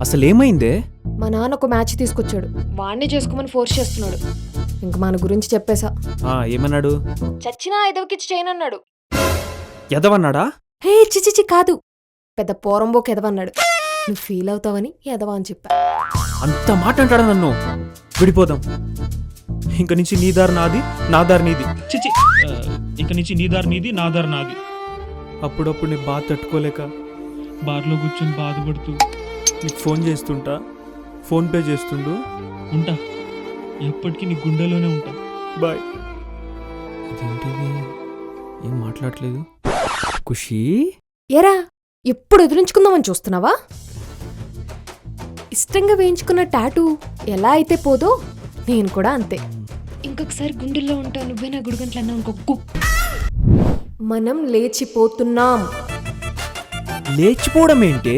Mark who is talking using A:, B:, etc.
A: అసలు ఏమైందే?
B: మా నాన్న ఒక మ్యాచ్ తీసుకొచ్చాడు, వాణ్ణి చేసుకోమని ఫోర్స్ చేస్తున్నాడు. ఇంక మన గురించి చెప్పేశా.
A: ఏమన్నాడు?
B: చచ్చినా ఎదవకిచ్చి చేయనన్నాడు.
A: ఎదవన్నాడా?
B: హే చిచిచి కాదు, పెద్ద పోరంబోకి ఎదవన్నాడు. నువ్వు ఫీల్ అవుతావని ఎదవా అని చెప్పా.
A: అంత మాట అంటాడా నన్ను? విడిపోదాం. ఇంక నుంచి నీ దారి నాది, నా దారి నీది. చిచి, ఇంక నుంచి నీ దారి నీది, నా దారి నాది. అప్పుడప్పుడు నీ బాధ తట్టుకోలేక బార్లో కూర్చొని బాధపడుతూ నీకు ఫోన్ చేస్తుంటా, ఫోన్పే చేస్తుండు. ఉంటా, ఎప్పటికీ నీ గుండెలోనే ఉంటా. బాయ్. ఇదేంటిది, ఏం మాట్లాడలేదు? ఖుషి,
B: ఎరా ఎప్పుడు ఎదురించుకుందామని చూస్తున్నావా? ఇష్టంగా వేయించుకున్న టాటూ ఎలా అయితే పోదో నేను కూడా అంతే. ఇంకొకసారి గుండెల్లో ఉంటా, నువ్వే నా గుడిగంటలు అన్నా ఇంకొక. మనం లేచిపోతున్నాం.
A: లేచిపోవడం ఏంటి?